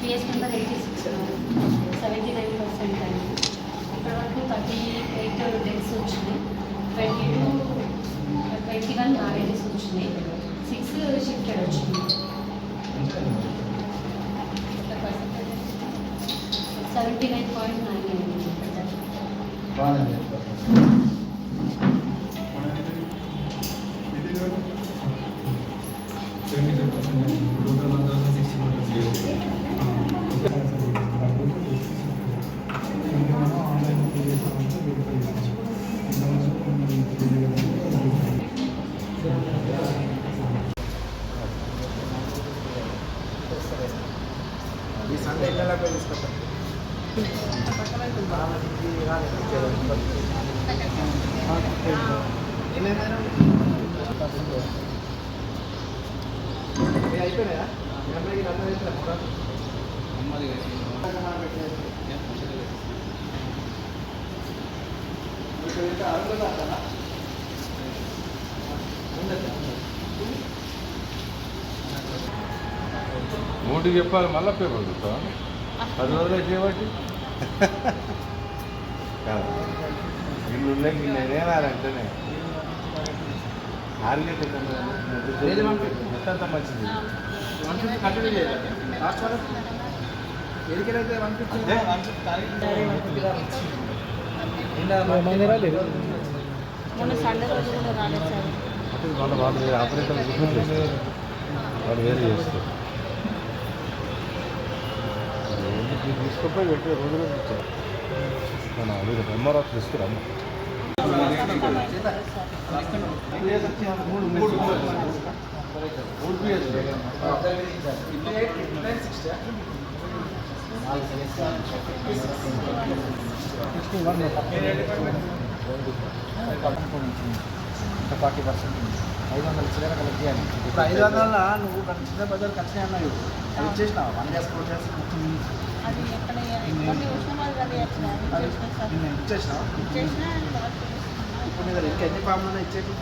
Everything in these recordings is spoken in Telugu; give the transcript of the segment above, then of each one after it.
PS number 86, 79% అండి. ఇప్పటివరకు 38 డెత్స్ వచ్చినాయి, 21 మ్యారేజెస్ వచ్చినాయి, 6 షిఫ్టెడ్ వచ్చింది. 79.9 ఈ సండే ఇళ్ళ పోయి తీసుకొస్తాం. అయిపోయినాయా అమ్మాయికి అమ్మ అమ్మది మూడు చెప్పాలి మళ్ళీ పేపర్ చూస్తావా 10 రోజులు చేయబట్టి ఇల్లు నేనాలంటేనే ఆర్గెట్ ఎంత మంచిది వాళ్ళు ఆపరేషన్ వాళ్ళు వేరే చేస్తారు. తీసుకుపోయి పెట్టే రోజులు ఇచ్చారు. మన మీరు ఎంఆర్ఆర్ తీసుకురామ్మ ఇంకా 40% 500 చిల్లర కలెక్ట్ చేయాలి. ఇప్పుడు 500 నువ్వు చిన్న బజార్ ఖర్చు అన్నావు అది ఇచ్చేసినావు 1 years 4 years ఇచ్చేసినావు. ఇప్పుడు నీ దగ్గర ఇంకా ఎన్ని ఫామ్లు ఉన్నాయి ఇచ్చేది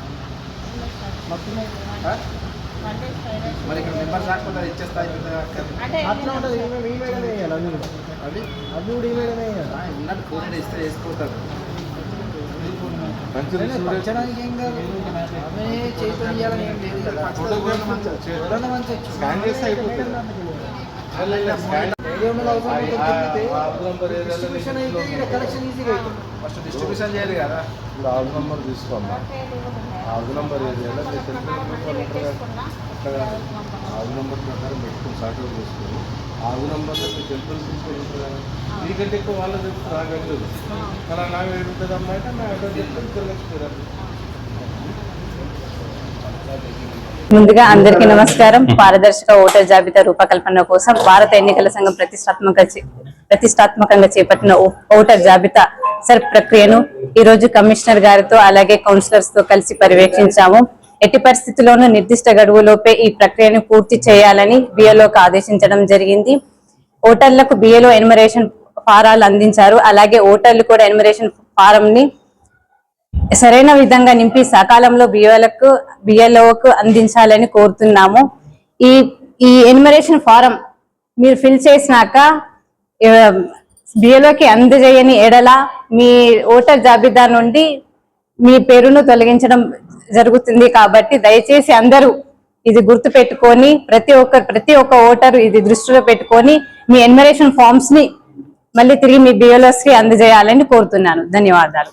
మొత్తం? మరి ఇక్కడ మెంబర్స్ రాకుండా ఇచ్చేస్తా అట్లా ఉంటుంది. ఈమెయిల్ వేయాలి అవి కూడా అవి కూడా ఈమెయిల్ వేయాలి. ఉన్నట్టు ఫోన్ ఇస్తే వేసుకోతారు. పంచడానికి ఏం కాదు అవే చేయాలని ఏం లేదు కదా. స్కాన్ చేస్తే అయిపోతుంది. డిస్ట్రిబ్యూషన్ అయితే కలెక్షన్ ఈజీగా అవుతుంది. ఫస్ట్ డిస్ట్రిబ్యూషన్ చేయాలి కదా. ఇప్పుడు ఆరు నంబర్ తీసుకోమ్మా. 6 నంబర్ ఏరియాలో ఆరు నంబర్ ప్రకారం పెట్టుకుని సార్ట్అవుట్ చేసుకొని 6 నంబర్లో మీ టెంపుల్ తీసుకొని ఉంటుంది కదా. మీకంటే ఎక్కువ వాళ్ళ చెప్తే రాగలేదు. అలా నాకు ఏడుంటుంది అమ్మాయి అంటే నా అడ్రస్ చెప్తే తెలియకపోయారు. ముందుగా అందరికీ నమస్కారం. పారదర్శక ఓటర్ జాబితా రూపకల్పన కోసం భారత ఎన్నికల సంఘం ప్రతిష్టాత్మకంగా చేపట్టిన ఓటర్ జాబితా సర్ ప్రక్రియను ఈ రోజు కమిషనర్ గారితో అలాగే కౌన్సిలర్స్ తో కలిసి పర్యవేక్షించాము. ఎట్టి పరిస్థితుల్లోనూ నిర్దిష్ట గడువులోపే ఈ ప్రక్రియను పూర్తి చేయాలని బిఎల్ఓకి ఆదేశించడం జరిగింది. ఓటర్లకు బిఎల్ఓ ఎన్యుమరేషన్ ఫారాలు అందించారు. అలాగే ఓటర్లు కూడా ఎన్యుమరేషన్ ఫారం ని సరైన విధంగా నింపి సకాలంలో బిఎల్ఓకు అందించాలని కోరుతున్నాము. ఈ ఎన్యుమరేషన్ ఫారం మీరు ఫిల్ చేసినాక బిఎల్ఓకి అందజేయని ఎడల మీ ఓటర్ జాబితా నుండి మీ పేరును తొలగించడం జరుగుతుంది. కాబట్టి దయచేసి అందరూ ఇది గుర్తు పెట్టుకొని ప్రతి ఒక్క ఓటరు ఇది దృష్టిలో పెట్టుకొని మీ ఎన్యుమరేషన్ ఫామ్స్ ని మళ్ళీ తిరిగి మీ బిఎల్ఓస్ కి అందజేయాలని కోరుతున్నాను. ధన్యవాదాలు.